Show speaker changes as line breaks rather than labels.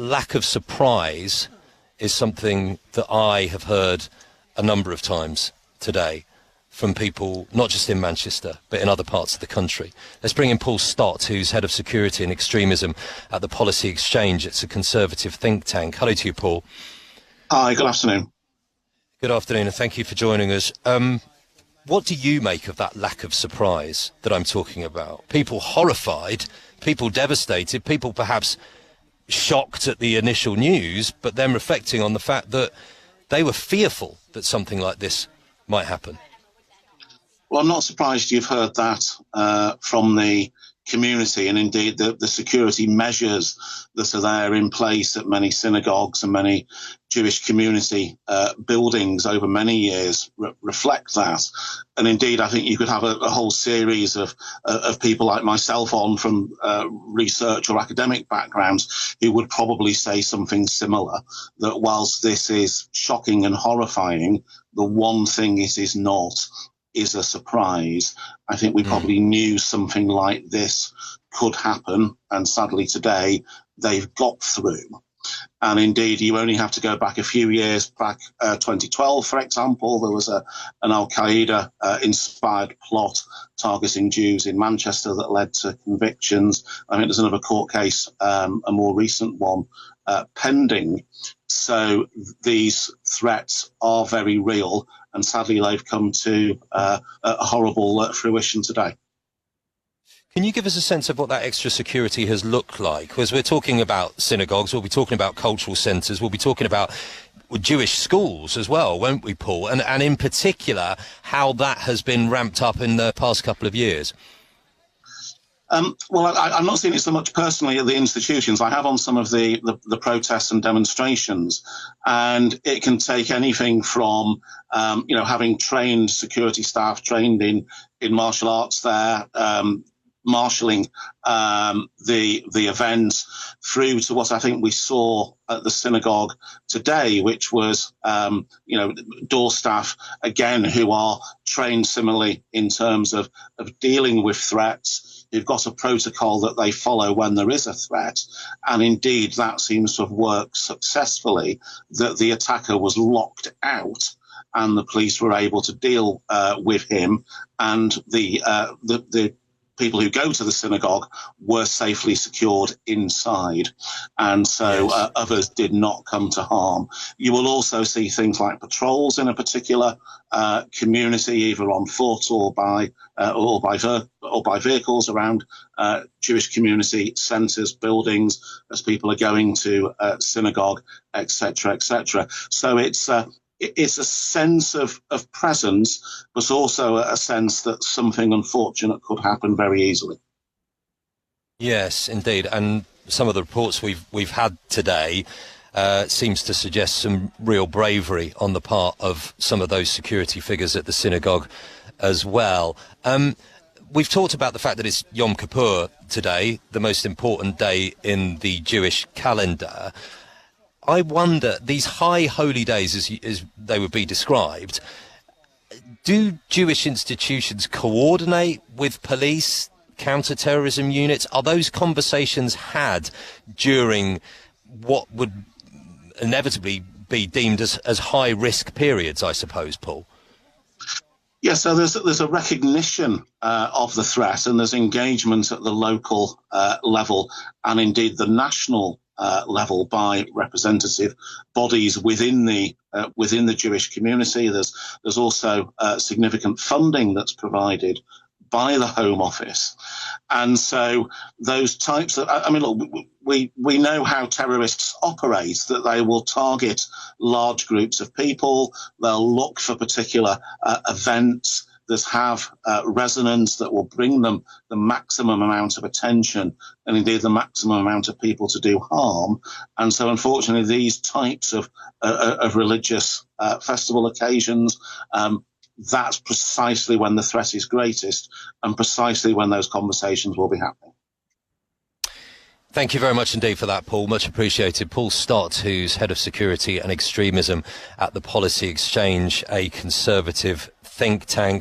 lack of surprise is something that I have heard a number of times today from people, not just in Manchester, but in other parts of the country. Let's bring in Paul Stott, who's Head of Security and Extremism at the Policy Exchange. It's a Conservative think tank. Hello to you, Paul.
Hi, good afternoon.
Good afternoon, and thank you for joining us. What do you make of that lack of surprise that I'm talking about? People horrified, people devastated, people perhaps shocked at the initial news, but then reflecting on the fact that they were fearful that something like this might happen.
Well, I'm not surprised you've heard that from the community, and indeed the security measures that are there in place at many synagogues and many Jewish community buildings over many years reflect that. And indeed, I think you could have a whole series of people like myself on from research or academic backgrounds who would probably say something similar, that whilst this is shocking and horrifying, the one thing it is not is a surprise. I think we probably knew something like this could happen, and sadly today they've got through. And indeed, you only have to go back a few years, back 2012, for example, there was an Al-Qaeda inspired plot targeting Jews in Manchester that led to convictions. I think there's another court case, a more recent one, pending. So these threats are very real, and sadly they've come to a horrible fruition today.
Can you give us a sense of what that extra security has looked like? Because we're talking about synagogues, we'll be talking about cultural centres, we'll be talking about Jewish schools as well, won't we, Paul? And in particular, how that has been ramped up in the past couple of years.
Well, I'm not seeing it so much personally at the institutions. I have on some of the protests and demonstrations, and it can take anything from, having trained security staff trained in martial arts there, marshalling the event, through to what I think we saw at the synagogue today, which was door staff again who are trained similarly in terms of dealing with threats, who've got a protocol that they follow when there is a threat. And indeed that seems to have worked successfully, that the attacker was locked out and the police were able to deal with him, and the people who go to the synagogue were safely secured inside, and so others did not come to harm. You will also see things like patrols in a particular community, either on foot or by vehicles around Jewish community centres, buildings, as people are going to synagogue, etc., etc. So it's a sense of presence, but also a sense that something unfortunate could happen very easily.
Yes, indeed. And some of the reports we've had today seems to suggest some real bravery on the part of some of those security figures at the synagogue as well. We've talked about the fact that it's Yom Kippur today, the most important day in the Jewish calendar. I wonder, these high holy days, as they would be described, do Jewish institutions coordinate with police, counter-terrorism units? Are those conversations had during what would inevitably be deemed as high-risk periods, I suppose, Paul?
Yes, so there's a recognition of the threat, and there's engagement at the local level and indeed the national level by representative bodies within the Jewish community. There's also significant funding that's provided by the Home Office, and so those types of, look, we know how terrorists operate, that they will target large groups of people, they'll look for particular events that have resonance that will bring them the maximum amount of attention and indeed the maximum amount of people to do harm. And so unfortunately these types of religious festival occasions, that's precisely when the threat is greatest and precisely when those conversations will be happening.
Thank you very much indeed for that, Paul. Much appreciated. Paul Stott, who's Head of Security and Extremism at the Policy Exchange, a Conservative think tank.